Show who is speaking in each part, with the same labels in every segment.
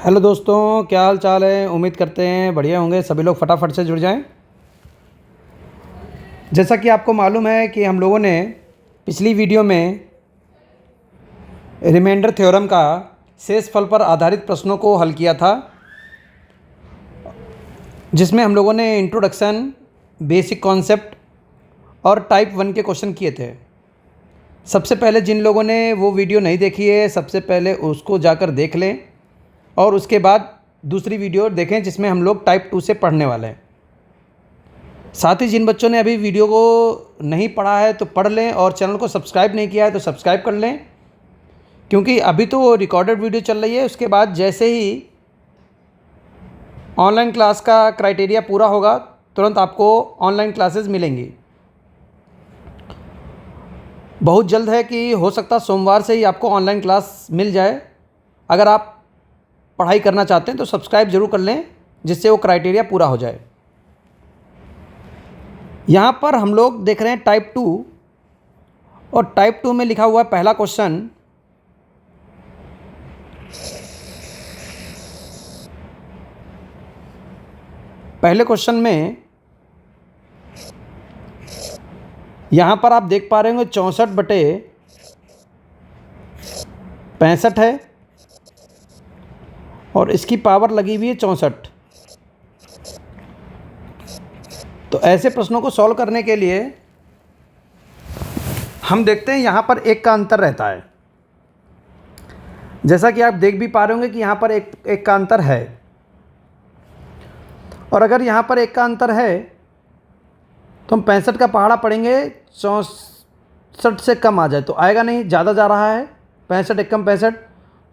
Speaker 1: Hello दोस्तों, क्या हाल चाल है। उम्मीद करते हैं बढ़िया होंगे। सभी लोग फटाफट से जुड़ जाएं। जैसा कि आपको मालूम है कि हम लोगों ने पिछली वीडियो में रिमाइंडर थ्योरम का शेष फल पर आधारित प्रश्नों को हल किया था, जिसमें हम लोगों ने इंट्रोडक्शन, बेसिक कॉन्सेप्ट और टाइप 1 के क्वेश्चन किए थे। सबसे पहले जिन लोगों ने वो वीडियो नहीं देखी है, सबसे पहले उसको जाकर देख लें और उसके बाद दूसरी वीडियो देखें जिसमें हम लोग टाइप 2 से पढ़ने वाले हैं। साथ ही जिन बच्चों ने अभी वीडियो को नहीं पढ़ा है तो पढ़ लें, और चैनल को सब्सक्राइब नहीं किया है तो सब्सक्राइब कर लें, क्योंकि अभी तो रिकॉर्डेड वीडियो चल रही है। उसके बाद जैसे ही ऑनलाइन क्लास का क्राइटेरिया पूरा होगा, तुरंत आपको ऑनलाइन क्लासेस मिलेंगी। बहुत जल्द है कि हो सकता सोमवार से ही आपको ऑनलाइन क्लास मिल जाए। अगर आप पढ़ाई करना चाहते हैं तो सब्सक्राइब ज़रूर कर लें, जिससे वो क्राइटेरिया पूरा हो जाए। यहाँ पर हम लोग देख रहे हैं टाइप 2, और टाइप 2 में लिखा हुआ है पहला क्वेश्चन। पहले क्वेश्चन में यहाँ पर आप देख पा रहे होंगे 64/65 है और इसकी पावर लगी हुई है 64। तो ऐसे प्रश्नों को सॉल्व करने के लिए हम देखते हैं यहाँ पर एक का अंतर रहता है। जैसा कि आप देख भी पा रहे होंगे कि यहाँ पर एक का अंतर है, और अगर यहाँ पर एक का अंतर है तो हम 65 का पहाड़ा पढ़ेंगे, 64 से कम आ जाए तो आएगा नहीं, ज़्यादा जा रहा है 65 एक कम 65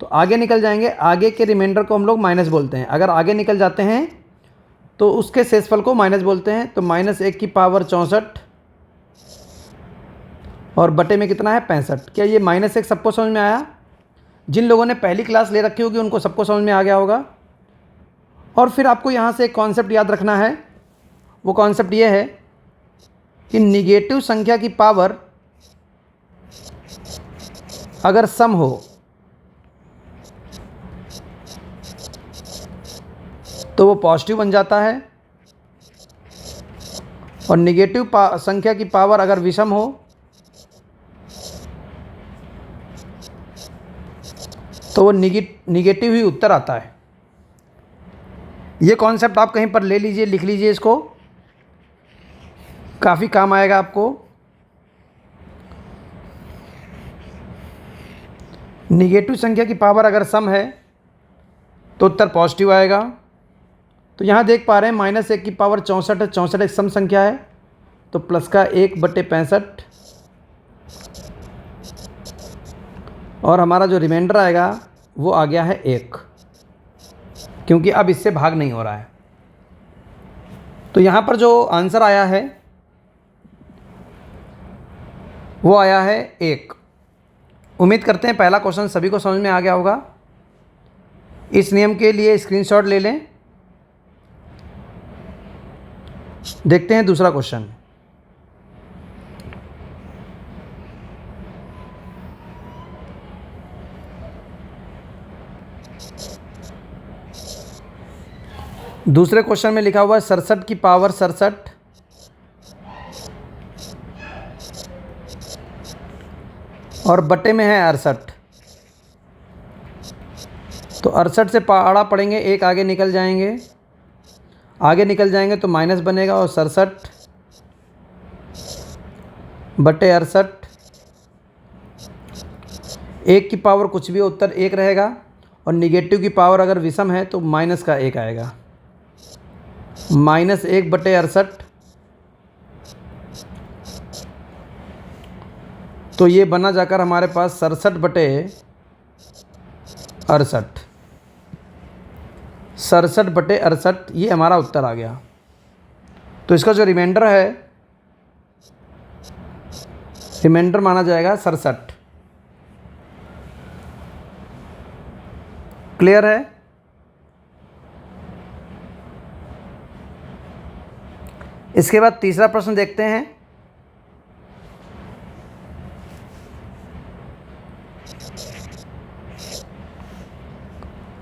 Speaker 1: तो आगे निकल जाएंगे। आगे के रिमाइंडर को हम लोग माइनस बोलते हैं। अगर आगे निकल जाते हैं तो उसके शेषफल को माइनस बोलते हैं। तो -1 की पावर 64 और बटे में कितना है 65। क्या ये -1 सबको समझ में आया? जिन लोगों ने पहली क्लास ले रखी होगी उनको सबको समझ में आ गया होगा। और फिर आपको यहाँ से एक कॉन्सेप्ट याद रखना है। वो कॉन्सेप्ट ये है कि निगेटिव संख्या की पावर अगर सम हो तो वो पॉजिटिव बन जाता है, और निगेटिव संख्या की पावर अगर विषम हो तो वो निगेटिव ही उत्तर आता है। ये कॉन्सेप्ट आप कहीं पर ले लीजिए, लिख लीजिए, इसको काफ़ी काम आएगा आपको। निगेटिव संख्या की पावर अगर सम है तो उत्तर पॉजिटिव आएगा। तो यहाँ देख पा रहे हैं -1 की पावर 64 है, 64 एक सम संख्या है, तो प्लस का 1/65 और हमारा जो रिमाइंडर आएगा वो आ गया है 1, क्योंकि अब इससे भाग नहीं हो रहा है। तो यहाँ पर जो आंसर आया है वो आया है 1। उम्मीद करते हैं पहला क्वेश्चन सभी को समझ में आ गया होगा। इस नियम के लिए स्क्रीनशॉट ले लें। देखते हैं दूसरा क्वेश्चन। दूसरे क्वेश्चन में लिखा हुआ है 67 की पावर 67 और बटे में है 68। तो 68 से पहाड़ा पढ़ेंगे, एक आगे निकल जाएंगे, आगे निकल जाएंगे तो माइनस बनेगा, और 67/68, 1 की पावर कुछ भी हो उत्तर 1 रहेगा, और निगेटिव की पावर अगर विषम है तो माइनस का 1 आएगा। -1/68, तो ये बना जाकर हमारे पास 67/68, 67/68 ये हमारा उत्तर आ गया। तो इसका जो रिमाइंडर है, रिमाइंडर माना जाएगा 67। क्लियर है? इसके बाद तीसरा प्रश्न देखते हैं।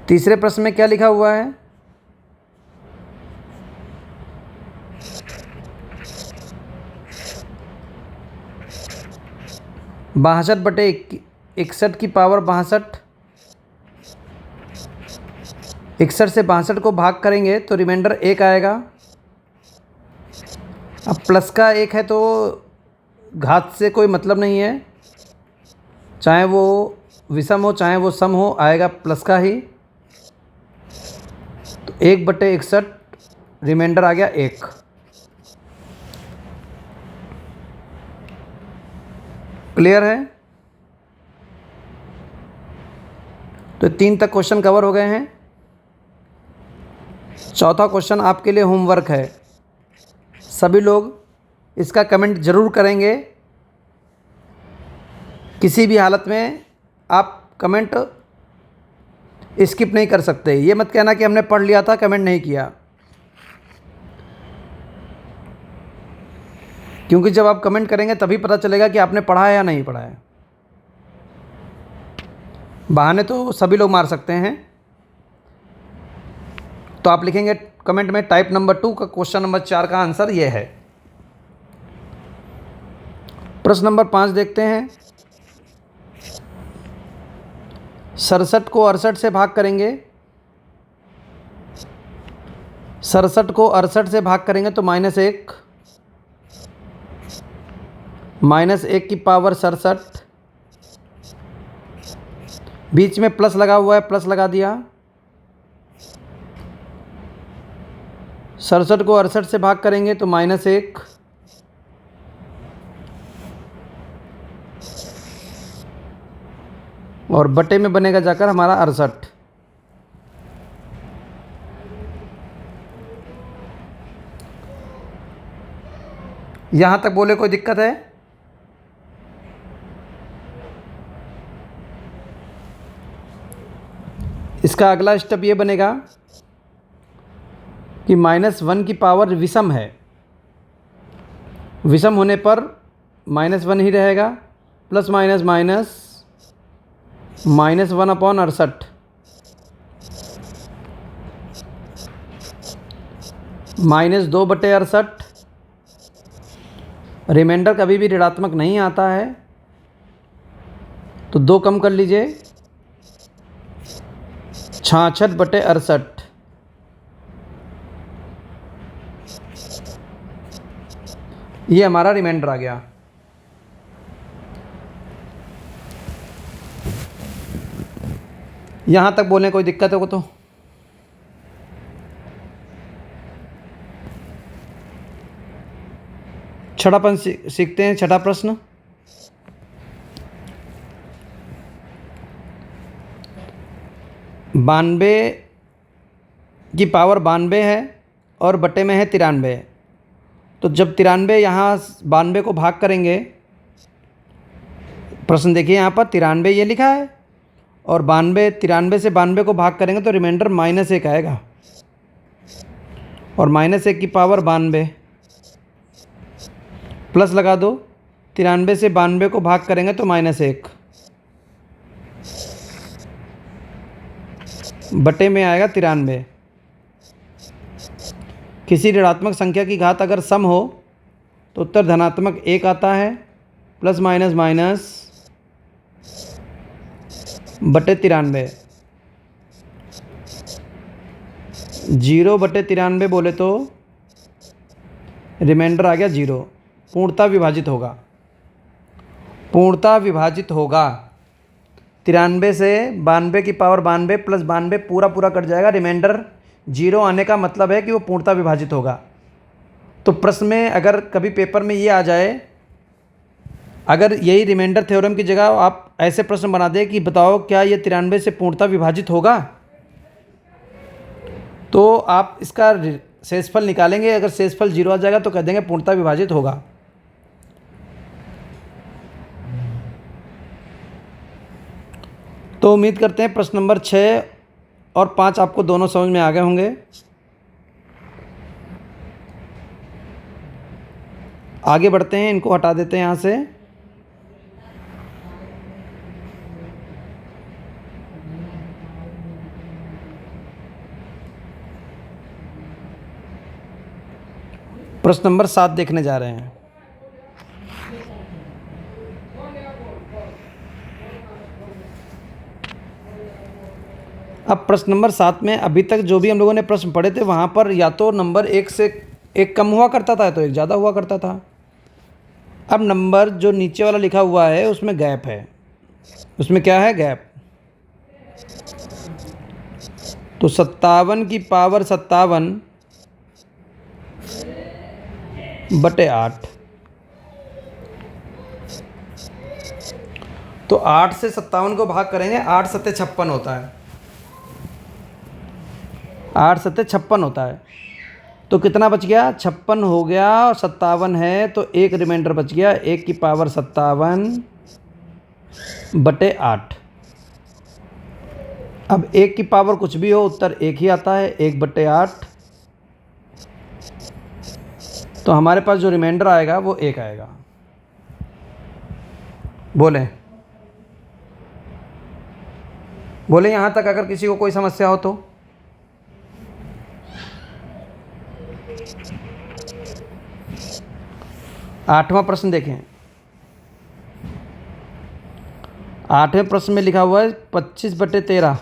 Speaker 1: तीसरे प्रश्न में क्या लिखा हुआ है? 62/61 की पावर 62। 61 से 62 को भाग करेंगे तो रिमाइंडर 1 आएगा। अब प्लस का 1 है तो घात से कोई मतलब नहीं है, चाहे वो विषम हो चाहे वो सम हो, आएगा प्लस का ही। तो 1/61 रिमाइंडर आ गया 1। क्लियर है? तो 3 तक क्वेश्चन कवर हो गए हैं। चौथा क्वेश्चन आपके लिए होमवर्क है। सभी लोग इसका कमेंट ज़रूर करेंगे। किसी भी हालत में आप कमेंट स्किप नहीं कर सकते। ये मत कहना कि हमने पढ़ लिया था, कमेंट नहीं किया, क्योंकि जब आप कमेंट करेंगे तभी पता चलेगा कि आपने पढ़ा है या नहीं पढ़ा है। बहाने तो सभी लोग मार सकते हैं। तो आप लिखेंगे कमेंट में टाइप नंबर 2 का क्वेश्चन नंबर 4 का आंसर ये है। प्रश्न नंबर 5 देखते हैं। 67 को 68 से भाग करेंगे। 67 को 68 से भाग करेंगे तो -1, -1 की पावर 67। बीच में प्लस लगा हुआ है, प्लस लगा दिया। 67 को 68 से भाग करेंगे तो -1, और बटे में बनेगा जाकर हमारा 68। यहाँ तक बोले कोई दिक्कत है? इसका अगला स्टेप ये बनेगा कि -1 की पावर विषम है। विषम होने पर -1 ही रहेगा। Plus minus minus -1/68, -2/68। रिमाइंडर कभी भी ऋणात्मक नहीं आता है, तो 2 कम कर लीजिए, 66/68। ये हमारा रिमाइंडर आ गया। यहाँ तक बोलने कोई दिक्कत हो तो? छठापन सीखते हैं। छठा प्रश्न, बानवे की पावर 92 है और बटे में है 93। तो जब 93 यहाँ 92 को भाग करेंगे, प्रश्न देखिए यहाँ पर 93 ये लिखा है, और 93 से 92 को भाग करेंगे तो रिमाइंडर -1 आएगा, और -1 की पावर 92, प्लस लगा दो। 93 से 92 को भाग करेंगे तो -1, बटे में आएगा 93। किसी ऋणात्मक संख्या की घात अगर सम हो तो उत्तर धनात्मक 1 आता है। प्लस माइनस माइनस बटे 93, 0/93 बोले तो रिमाइंडर आ गया 0। पूर्णतः विभाजित होगा, पूर्णतः विभाजित होगा। 93 से 92 की पावर 92 प्लस 92 पूरा पूरा कट जाएगा। रिमाइंडर 0 आने का मतलब है कि वो पूर्णतः विभाजित होगा। तो प्रश्न में अगर कभी पेपर में ये आ जाए, अगर यही रिमाइंडर थ्योरम की जगह आप ऐसे प्रश्न बना दें कि बताओ क्या ये 93 से पूर्णतः विभाजित होगा, तो आप इसका शेषफल निकालेंगे। अगर शेषफल 0 आ जाएगा तो कह देंगे पूर्णतः विभाजित होगा। तो उम्मीद करते हैं प्रश्न नंबर 6 और 5 आपको दोनों समझ में आ गए होंगे। आगे बढ़ते हैं, इनको हटा देते हैं यहाँ से। प्रश्न नंबर 7 देखने जा रहे हैं। अब प्रश्न नंबर 7 में अभी तक जो भी हम लोगों ने प्रश्न पढ़े थे वहाँ पर या तो नंबर एक से एक कम हुआ करता था तो एक ज़्यादा हुआ करता था। अब नंबर जो नीचे वाला लिखा हुआ है उसमें गैप है। उसमें क्या है? गैप। तो 57 की पावर 57 बटे 8। तो 8 से 57 को भाग करेंगे, 8 सत्ते 56 होता है। 8 सत्ते 56 होता है। तो कितना बच गया? 56 हो गया और 57 है तो एक रिमाइंडर बच गया, 1 की पावर 57 बटे 8। अब 1 की पावर कुछ भी हो उत्तर 1 ही आता है, 1 बटे 8। तो हमारे पास जो रिमाइंडर आएगा वो 1 आएगा। बोले बोले यहाँ तक अगर किसी को कोई समस्या हो तो। आठवां प्रश्न देखें। 8वें प्रश्न में लिखा हुआ है 25 बटे 13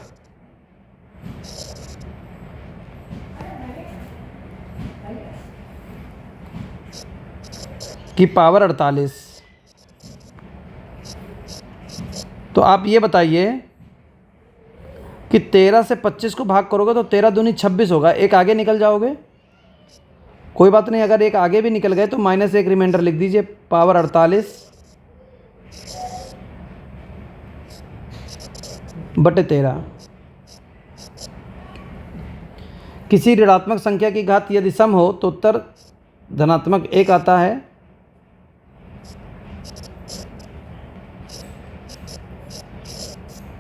Speaker 1: की पावर 48। तो आप ये बताइए कि 13 से 25 को भाग करोगे तो 13 दूनी 26 होगा, एक आगे निकल जाओगे। कोई बात नहीं, अगर एक आगे भी निकल गए तो -1 रिमाइंडर लिख दीजिए, पावर 48 बटे 13। किसी ऋणात्मक संख्या की घात यदि सम हो तो उत्तर धनात्मक 1 आता है।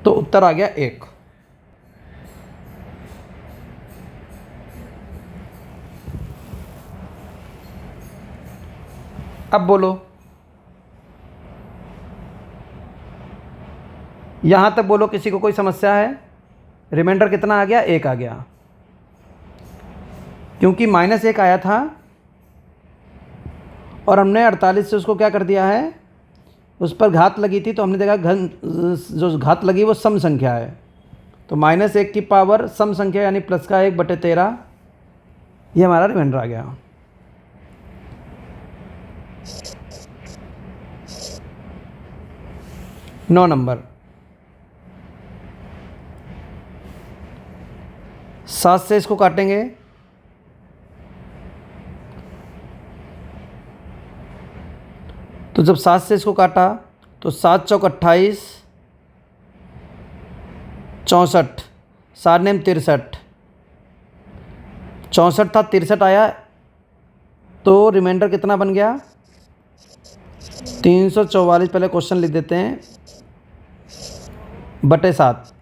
Speaker 1: तो उत्तर आ गया 1। अब बोलो, यहाँ तक बोलो किसी को कोई समस्या है? रिमाइंडर कितना आ गया? 1 आ गया। क्योंकि -1 आया था और हमने 48 से उसको क्या कर दिया है, उस पर घात लगी थी तो हमने देखा घन जो घात लगी वो सम संख्या है। तो -1 की पावर सम संख्या यानी प्लस का 1 बटे 13, ये हमारा रिमाइंडर आ गया। नौ नंबर 7 से इसको काटेंगे तो जब 7 से इसको काटा तो 7 चौक 28, 64, 7 नेम 63, 64 था 63 आया तो रिमाइंडर कितना बन गया? 344। पहले क्वेश्चन लिख देते हैं, बटे 7।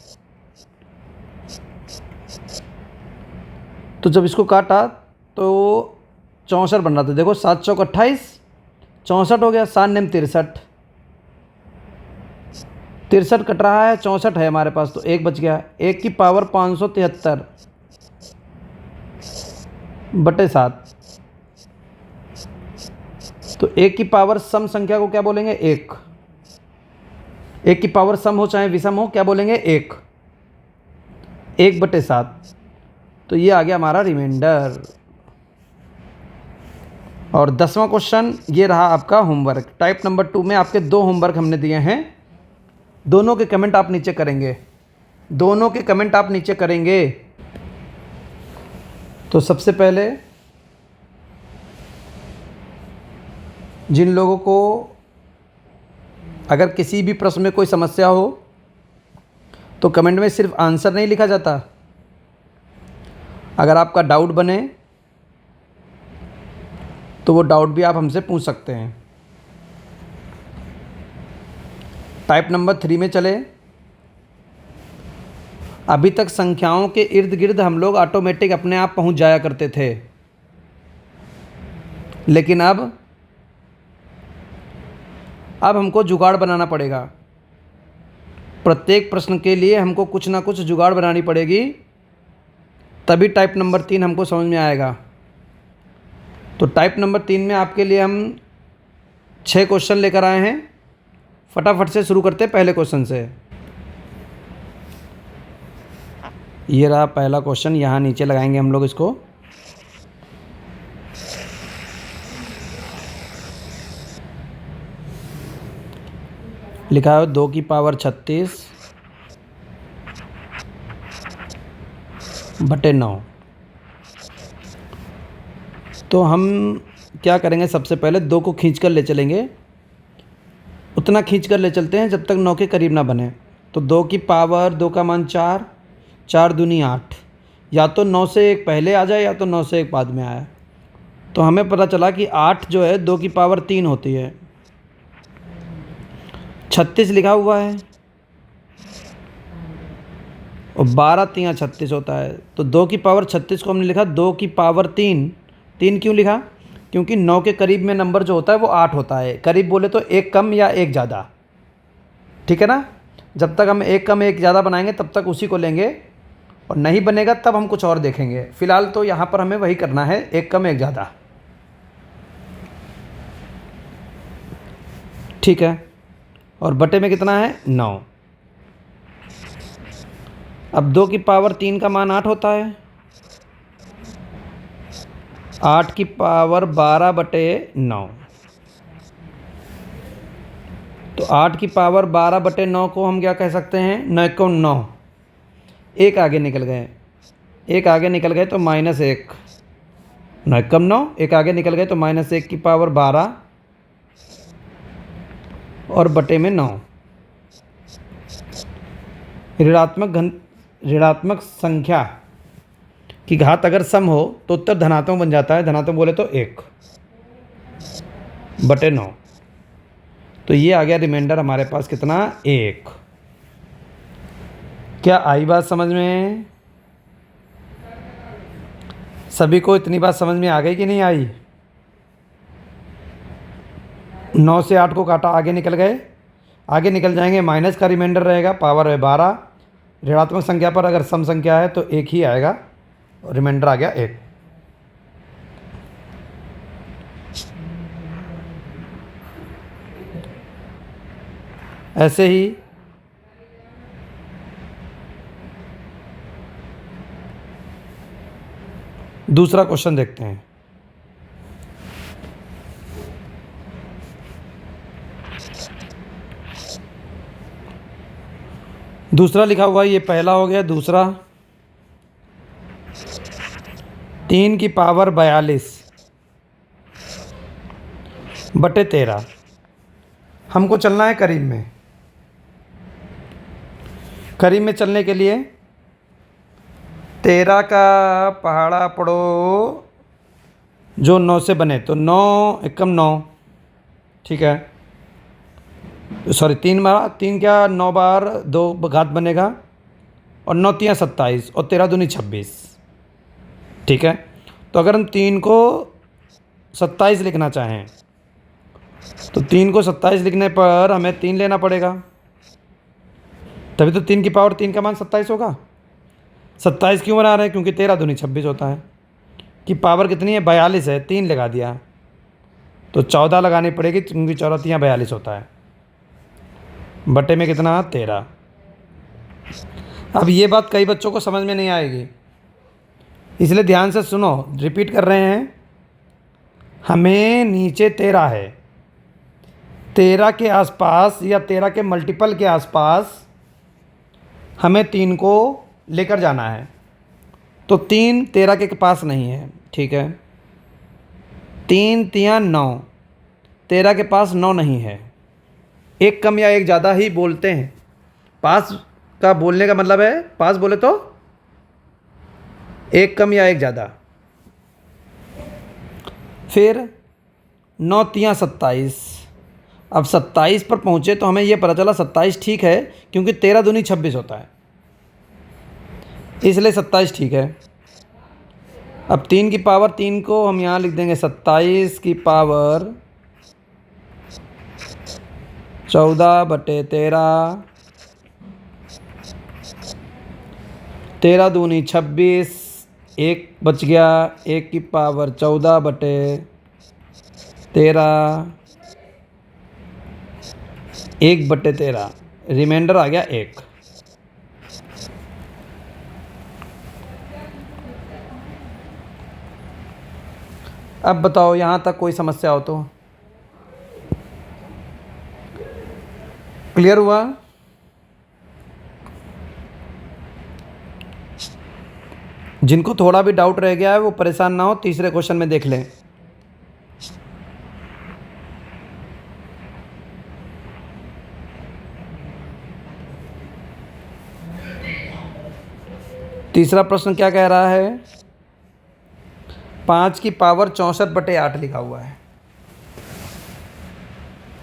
Speaker 1: तो जब इसको काटा तो 64 बन रहा था। देखो 7 चौक 28, 64 हो गया, 7 नेम 63, 63 कट रहा है, 64 है हमारे पास तो 1 बच गया। 1 की पावर 573 बटे 7। तो 1 की पावर सम संख्या को क्या बोलेंगे? 1। 1 की पावर सम हो चाहे विषम हो क्या बोलेंगे? 1। 1 बटे 7। तो ये आ गया हमारा रिमाइंडर। और 10वां क्वेश्चन ये रहा आपका होमवर्क। टाइप नंबर 2 में आपके 2 होमवर्क हमने दिए हैं, दोनों के कमेंट आप नीचे करेंगे। दोनों के कमेंट आप नीचे करेंगे। तो सबसे पहले जिन लोगों को अगर किसी भी प्रश्न में कोई समस्या हो तो कमेंट में सिर्फ आंसर नहीं लिखा जाता, अगर आपका डाउट बने तो वो डाउट भी आप हमसे पूछ सकते हैं। टाइप नंबर 3 में चले। अभी तक संख्याओं के इर्द गिर्द हम लोग ऑटोमेटिक अपने आप पहुंच जाया करते थे, लेकिन अब हमको जुगाड़ बनाना पड़ेगा। प्रत्येक प्रश्न के लिए हमको कुछ ना कुछ जुगाड़ बनानी पड़ेगी, तभी टाइप नंबर 3 हमको समझ में आएगा। तो टाइप नंबर 3 में आपके लिए हम 6 क्वेश्चन लेकर आए हैं। फटाफट से शुरू करते हैं पहले क्वेश्चन से। ये रहा पहला क्वेश्चन, यहाँ नीचे लगाएंगे हम लोग इसको। लिखा है 2 की पावर 36 बटे 9। तो हम क्या करेंगे, सबसे पहले 2 को खींच कर ले चलेंगे। उतना खींच कर ले चलते हैं जब तक 9 के करीब ना बने। तो 2 की पावर 2 का मान 4, 4 दूनी 8। या तो 9 से एक पहले आ जाए या तो 9 से एक बाद में आए। तो हमें पता चला कि 8 जो है 2 की पावर 3 होती है। 36 लिखा हुआ है और 12 तियाँ 36 होता है। तो 2 की पावर 36 को हमने लिखा 2 की पावर 3। 3 क्यों लिखा? क्योंकि 9 के करीब में नंबर जो होता है वो 8 होता है। करीब बोले तो एक कम या एक ज़्यादा, ठीक है ना। जब तक हम एक कम एक ज़्यादा बनाएंगे तब तक उसी को लेंगे, और नहीं बनेगा तब हम कुछ और देखेंगे। फ़िलहाल तो यहाँ पर हमें वही करना है, एक कम एक ज़्यादा, ठीक है। और बटे में कितना है? 9। अब 2 की पावर 3 का मान 8 होता है। 8 की पावर 12 बटे 9। तो 8 की पावर 12 बटे 9 को हम क्या कह सकते हैं? 9 को 9, एक आगे निकल गए, एक आगे निकल गए तो -1। 9 कम 9, एक आगे निकल गए तो -1 की पावर 12 और बटे में 9। ऋणात्मक संख्या की घात अगर सम हो तो उत्तर धनात्मक बन जाता है। धनात्मक बोले तो 1 बटे 9। तो ये आ गया रिमाइंडर हमारे पास कितना? 1। क्या आई बात समझ में? सभी को इतनी बात समझ में आ गई कि नहीं आई? 9 से 8 को काटा, आगे निकल गए, आगे निकल जाएंगे, माइनस का रिमाइंडर रहेगा, पावर है 12। ऋणात्मक संख्या पर अगर सम संख्या है तो 1 ही आएगा, रिमाइंडर आ गया 1। ऐसे ही दूसरा क्वेश्चन देखते हैं। दूसरा लिखा हुआ है, ये पहला हो गया। दूसरा 3 की पावर 42 बटे 13। हमको चलना है करीब में। करीब में चलने के लिए 13 का पहाड़ा पढ़ो जो 9 से बने, तो 9 एकम 9, ठीक है। सॉरी 3 क्या 9 बार 2 घात बनेगा, और 9 तियाँ 27 और 13 दूनी 26, ठीक है। तो अगर हम 3 को 27 लिखना चाहें तो 3 को 27 लिखने पर हमें 3 लेना पड़ेगा, तभी तो 3 की पावर 3 का मान 27 होगा। 27 क्यों बना रहे हैं? क्योंकि 13 दूनी 26 होता है। कि पावर कितनी है? 42 है, 3 लगा दिया तो 14 लगानी पड़ेगी, क्योंकि 14 तियाँ 42 होता है। बटे में कितना? 13। अब ये बात कई बच्चों को समझ में नहीं आएगी, इसलिए ध्यान से सुनो, रिपीट कर रहे हैं। हमें नीचे 13 है, 13 के आसपास या 13 के मल्टीपल के आसपास हमें 3 को लेकर जाना है। तो 3 13 के पास नहीं है, ठीक है। 3 तियाँ 9, 13 के पास 9 नहीं है। एक कम या एक ज़्यादा ही बोलते हैं। पास का बोलने का मतलब है, पास बोले तो एक कम या एक ज़्यादा। फिर 9 तियाँ 27। अब 27 पर पहुँचे तो हमें यह पता चला 27 ठीक है, क्योंकि 13 दूनी 26 होता है, इसलिए 27 ठीक है। अब 3 की पावर 3 को हम यहाँ लिख देंगे 27 की पावर 14 बटे 13, 13 दूनी 26 एक बच गया, 1/14 1/13, रिमाइंडर आ गया 1। अब बताओ यहाँ तक कोई समस्या हो तो। क्लियर हुआ? जिनको थोड़ा भी डाउट रह गया है वो परेशान ना हो, तीसरे क्वेश्चन में देख लें। तीसरा प्रश्न क्या कह रहा है? 5 की पावर 64/8 लिखा हुआ है।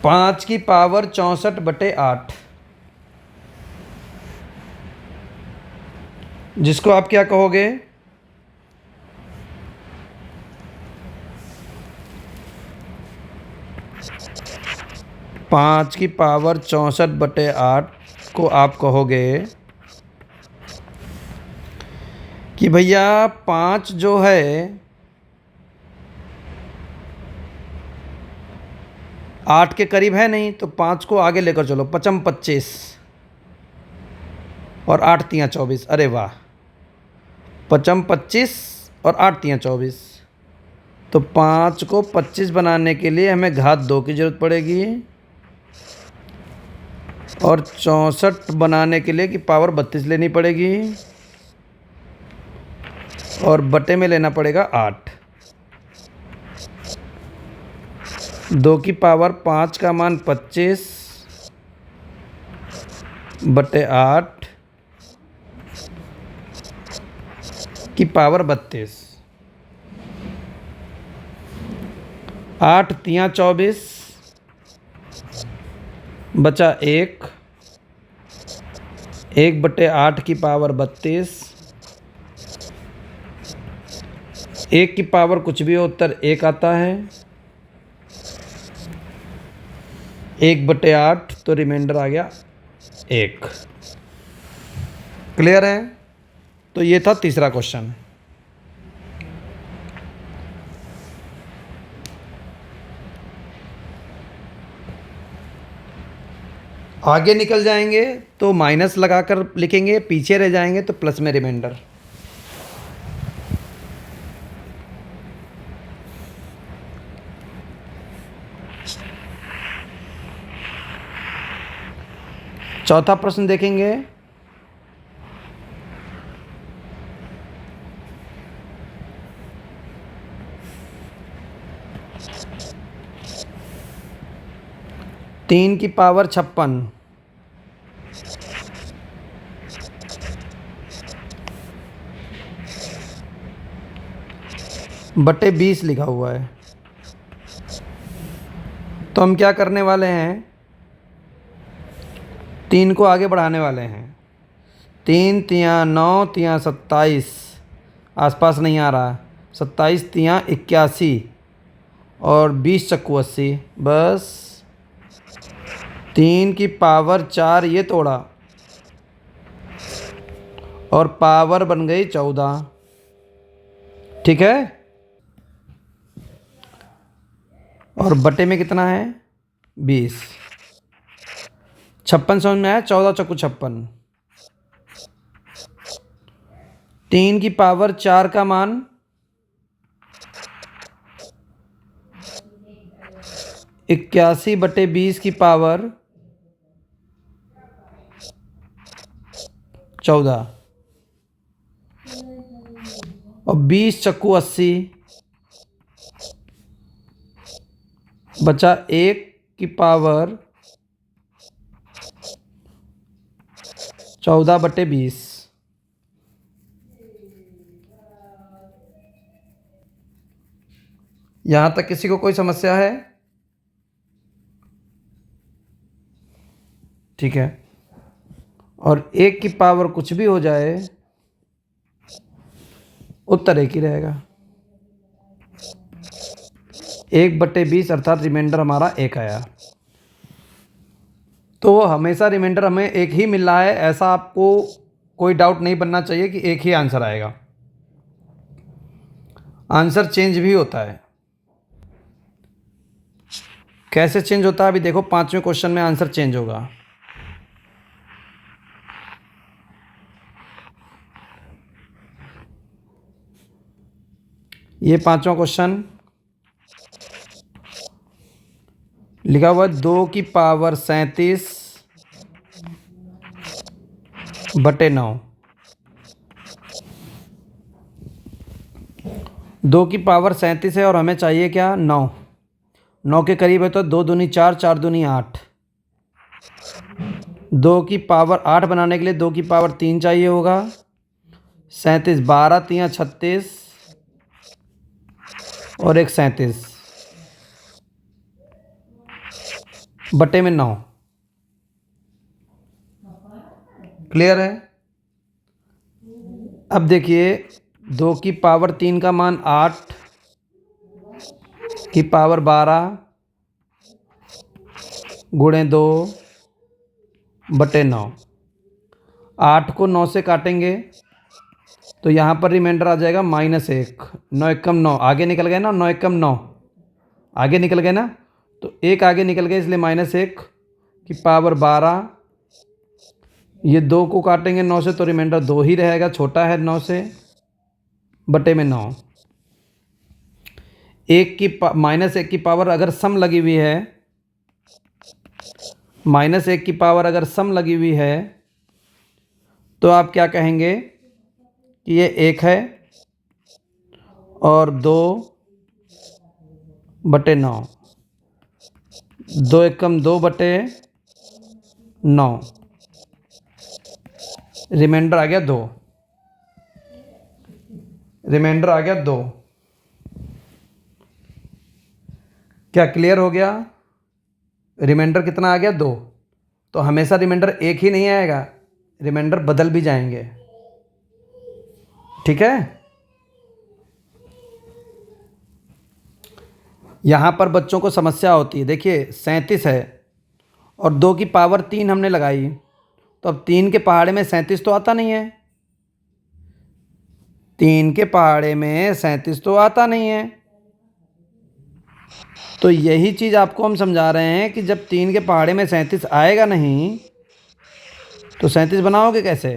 Speaker 1: 5 की पावर 64/8, जिसको आप क्या कहोगे? पाँच की पावर 64/8 को आप कहोगे कि भैया 5 जो है 8 के करीब है नहीं, तो 5 को आगे लेकर चलो, 5 25 और 8 तियाँ 24। अरे वाह, 5 25 और 8 तियाँ 24। तो 5 को 25 बनाने के लिए हमें घात 2 की ज़रूरत पड़ेगी, और 64 बनाने के लिए कि पावर 32 लेनी पड़ेगी, और बटे में लेना पड़ेगा 8। 2 की पावर 5 का मान 25/8 की पावर 32। 8 तियाँ 24, बचा 1, 1/8 की पावर 32। 1 की पावर कुछ भी हो, उत्तर 1 आता है। 1/8, तो रिमाइंडर आ गया 1। क्लियर है? तो ये था तीसरा क्वेश्चन। आगे निकल जाएंगे तो माइनस लगाकर लिखेंगे, पीछे रह जाएंगे तो प्लस में रिमाइंडर। चौथा प्रश्न देखेंगे। तीन की पावर 56 बटे 20 लिखा हुआ है। तो हम क्या करने वाले हैं? 3 को आगे बढ़ाने वाले हैं। 3 तियाँ 9 तियाँ 27, आसपास नहीं आ रहा। 27 तियाँ 81 और 20 चक्कू 80। बस 3 की पावर 4 ये तोड़ा और पावर बन गई 14। ठीक है? और बटे में कितना है? 20। 56 समझ में आया? 14 चक्कू 56। 3 की पावर 4 का मान 81/20 की पावर 14, और 20 चक्कू 80, बचा 1 की पावर 14/20। यहाँ तक किसी को कोई समस्या है? ठीक है। और 1 की पावर कुछ भी हो जाए, उत्तर एक ही रहेगा। 1/20 अर्थात रिमाइंडर हमारा 1 आया। तो हमेशा रिमाइंडर हमें एक ही मिल रहा है, ऐसा आपको कोई डाउट नहीं बनना चाहिए कि एक ही आंसर आएगा। आंसर चेंज भी होता है। कैसे चेंज होता है अभी देखो, 5वें क्वेश्चन में आंसर चेंज होगा। ये 5वां क्वेश्चन लिखा हुआ है 2⁻37/9। 2⁻37 है और हमें चाहिए क्या, 9। 9 के करीब है तो 2 दूनी 4, 4 दूनी 8। 2⁻8 बनाने के लिए 2⁻3 चाहिए होगा। 37, 12 तियाँ 36 और एक 37 बटे में 9। क्लियर है। अब देखिए 2⁻3 का मान 8 की पावर 12 गुणे 2 बटे 9। 8 को 9 से काटेंगे तो यहाँ पर रिमाइंडर आ जाएगा -1। 9 एकम 9 आगे निकल गए ना, 9 एकम 9 आगे निकल गए ना, तो एक आगे निकल गए इसलिए -1 की पावर 12। ये 2 को काटेंगे 9 से तो रिमाइंडर 2 ही रहेगा, छोटा है 9 से, बटे में 9। -1 की पावर अगर सम लगी हुई है, -1 की पावर अगर सम लगी हुई है तो आप क्या कहेंगे कि ये 1 है और 2 बटे 9। 2 एकम 2 बटे 9, रिमाइंडर आ गया 2। रिमाइंडर आ गया 2। क्या क्लियर हो गया। रिमाइंडर कितना आ गया, 2। तो हमेशा रिमाइंडर 1 ही नहीं आएगा, रिमाइंडर बदल भी जाएंगे। ठीक है। यहाँ पर बच्चों को समस्या होती है। देखिए 37 है और 2⁻3 हमने लगाई, तो अब 3 के पहाड़े में 37 तो आता नहीं है। 3 के पहाड़े में 37 तो आता नहीं है। तो यही चीज़ आपको हम समझा रहे हैं कि जब 3 के पहाड़े में 37 आएगा नहीं तो 37 बनाओगे कैसे।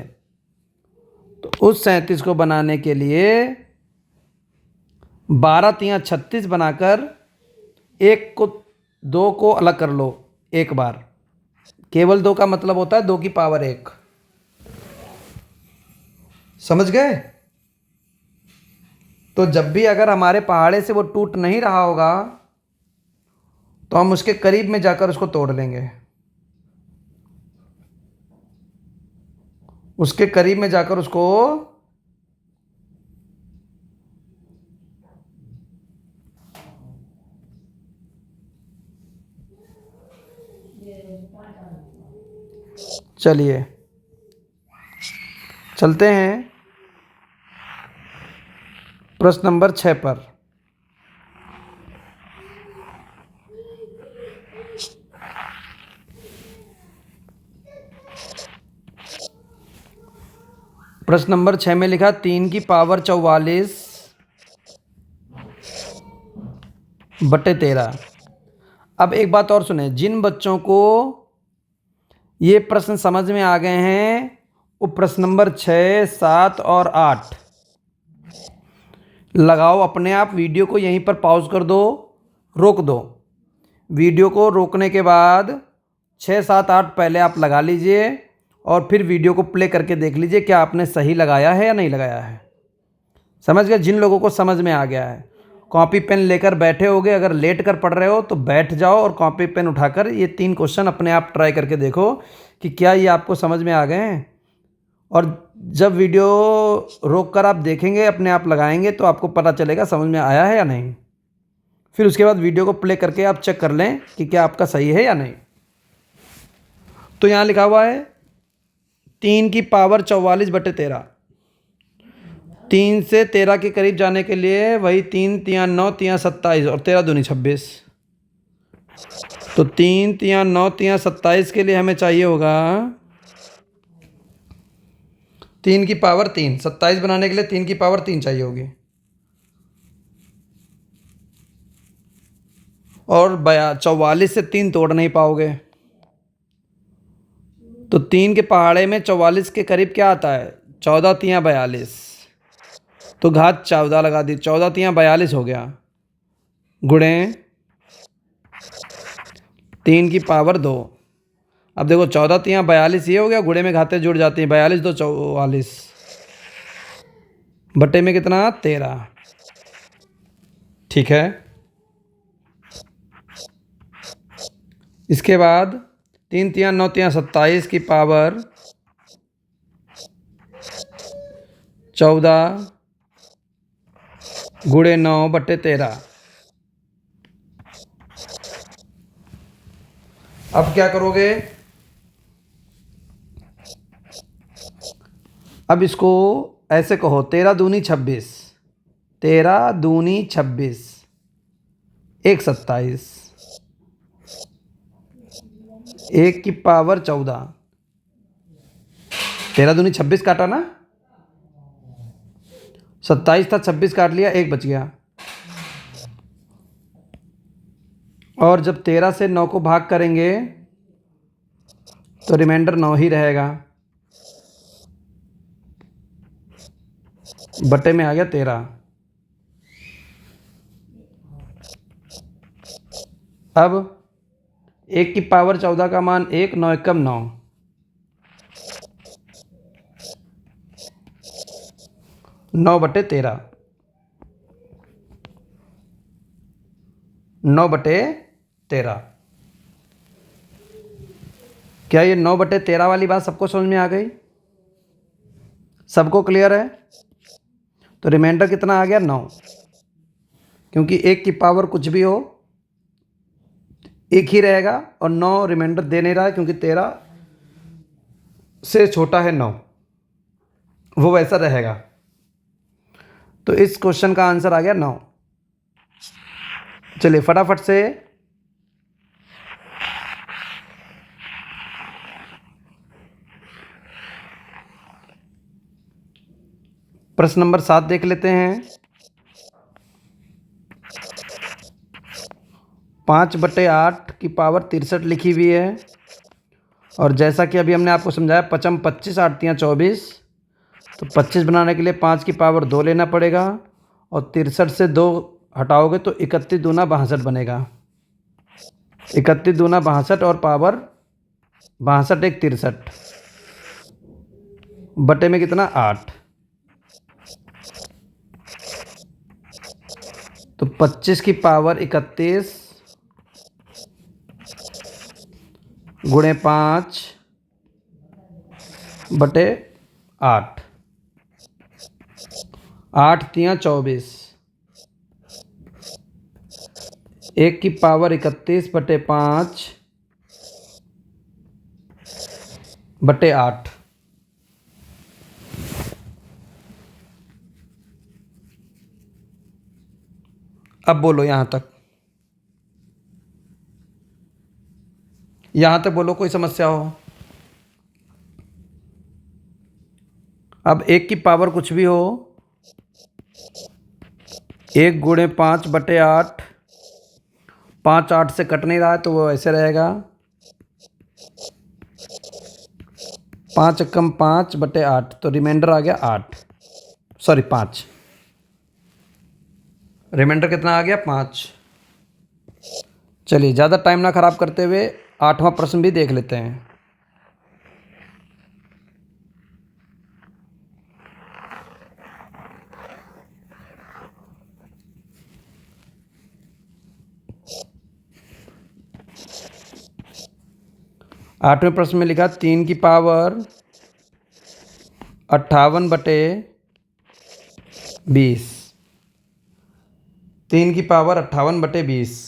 Speaker 1: तो उस 37 को बनाने के लिए 12 तियाँ 36 बनाकर 2 को अलग कर लो एक बार। केवल 2 का मतलब होता है 2⁻1। समझ गए। तो जब भी अगर हमारे पहाड़े से वो टूट नहीं रहा होगा तो हम उसके करीब में जाकर उसको तोड़ लेंगे। उसके करीब में जाकर उसको चलिए चलते हैं प्रश्न नंबर 6 पर। प्रश्न नंबर 6 में लिखा 3⁻44/13। अब एक बात और सुने, जिन बच्चों को ये प्रश्न समझ में आ गए हैं वो प्रश्न नंबर 6, 7 और 8 लगाओ अपने आप। वीडियो को यहीं पर पॉज कर दो, रोक दो। वीडियो को रोकने के बाद 6, 7, 8 पहले आप लगा लीजिए और फिर वीडियो को प्ले करके देख लीजिए क्या आपने सही लगाया है या नहीं लगाया है। समझ गए। जिन लोगों को समझ में आ गया है कॉपी पेन लेकर बैठे होगे, अगर लेट कर पढ़ रहे हो तो बैठ जाओ और कॉपी पेन उठाकर ये 3 क्वेश्चन अपने आप ट्राई करके देखो कि क्या ये आपको समझ में आ गए हैं। और जब वीडियो रोक कर आप देखेंगे, अपने आप लगाएंगे, तो आपको पता चलेगा समझ में आया है या नहीं। फिर उसके बाद वीडियो को प्ले करके आप चेक कर लें कि क्या आपका सही है या नहीं। तो यहाँ लिखा हुआ है 3⁻44/13। 3 से 13 के करीब जाने के लिए वही 3 तियाँ 9 तियाँ 27 और 13 दूनी 26। तो 3 तियाँ 9 तियाँ 27 के लिए हमें चाहिए होगा 3⁻3। 27 बनाने के लिए 3⁻3 चाहिए होगी। और 44 से 3 तोड़ नहीं पाओगे, तो 3 के पहाड़े में 44 के करीब क्या आता है, 14 तियाँ 42, तो घात 14 लगा दी, 14 तियाँ 42 हो गया, गुणे 3 की पावर 2। अब देखो 14 तियाँ 42 ये हो गया, गुणे में घातें जुड़ जाती हैं, 42 2 44, बटे में कितना 13। ठीक है, इसके बाद 3 तियाँ 9 तियाँ 27 की पावर 14 गुणे 9 बटे 13। अब क्या करोगे, अब इसको ऐसे कहो, 13 दूनी 26, 13 दूनी 26, 1 27, 1 की पावर 14, 13 दूनी 26 काटा ना, 27 था 26 काट लिया, 1 बच गया। और जब 13 से 9 को भाग करेंगे तो रिमाइंडर 9 ही रहेगा, बटे में आ गया 13। अब 1 की पावर 14 का मान 1, 9 एकम 9, 9 बटे 13, 9 बटे 13। क्या ये 9 बटे 13 वाली बात सबको समझ में आ गई, सबको क्लियर है? तो रिमाइंडर कितना आ गया 9, क्योंकि 1 की पावर कुछ भी हो 1 ही रहेगा, और 9 रिमाइंडर दे नहीं रहा है क्योंकि 13 से छोटा है 9, वो वैसा रहेगा। तो इस क्वेश्चन का आंसर आ गया 9। चलिए फटाफट से प्रश्न नंबर 7 देख लेते हैं। 5/8 की पावर 63 लिखी हुई है, और जैसा कि अभी हमने आपको समझाया 55 25 8 तियाँ 24, तो 25 बनाने के लिए 5 की पावर 2 लेना पड़ेगा, और 63 से 2 हटाओगे तो 31 दूना 62 बनेगा, 31 दूना 62 और पावर 62 1 63, बटे में कितना 8, तो 25 की पावर 31 गुणे 5 बटे 8, 8 तियाँ 24, 1 की पावर 31 बटे 5 बटे 8। अब बोलो यहाँ तक, यहाँ तक बोलो, कोई समस्या हो? अब 1 की पावर कुछ भी हो, 1 गुणे 5 बटे 8, 5 8 से कट नहीं रहा है तो वो ऐसे रहेगा, 5 एकम 5 बटे 8, तो रिमाइंडर आ गया 8, सॉरी 5, रिमाइंडर कितना आ गया 5। चलिए ज़्यादा टाइम ना ख़राब करते हुए 8वां प्रश्न भी देख लेते हैं। आठवें प्रश्न में लिखा 3 की पावर 58 बटे 20, 3 की पावर 58 बटे 20।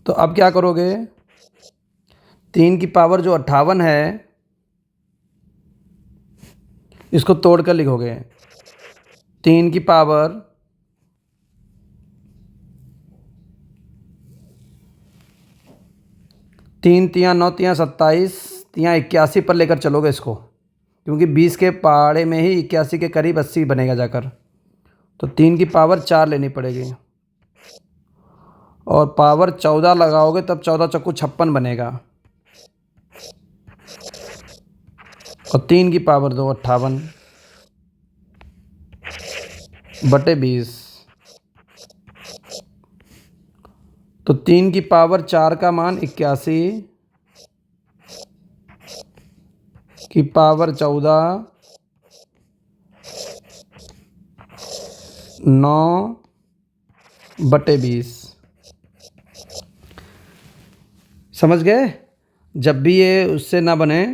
Speaker 1: तो अब क्या करोगे, 3 की पावर जो 58 है इसको तोड़ कर लिखोगे, 3 की पावर 3 तियाँ 9 तियाँ 27 तियाँ 81 पर लेकर चलोगे इसको, क्योंकि 20 के पहाड़े में ही 81 के करीब 80 बनेगा जाकर, तो 3 की पावर 4 लेनी पड़ेगी और पावर 14 लगाओगे तब 14 चक्कू 56 बनेगा और 3 की पावर 2 58 बटे 20। तो 3 की पावर 4 का मान 81 की पावर 14 9 बटे 20। समझ गए? जब भी ये उससे ना बने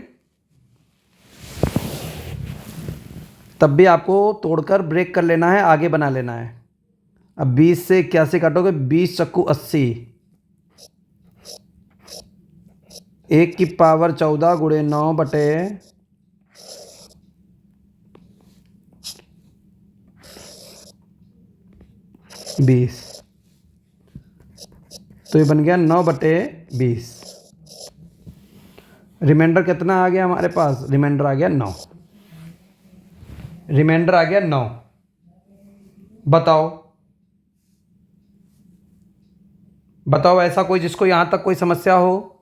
Speaker 1: तब भी आपको तोड़कर ब्रेक कर लेना है, आगे बना लेना है। अब 20 से 81 काटोगे, 20 चक्कू 80, 1 की पावर 14 गुणे 9 बटे 20। तो ये बन गया 9 बटे 20। रिमाइंडर कितना आ गया हमारे पास? रिमाइंडर आ गया 9। रिमाइंडर आ गया 9। बताओ बताओ ऐसा कोई जिसको यहाँ तक कोई समस्या हो?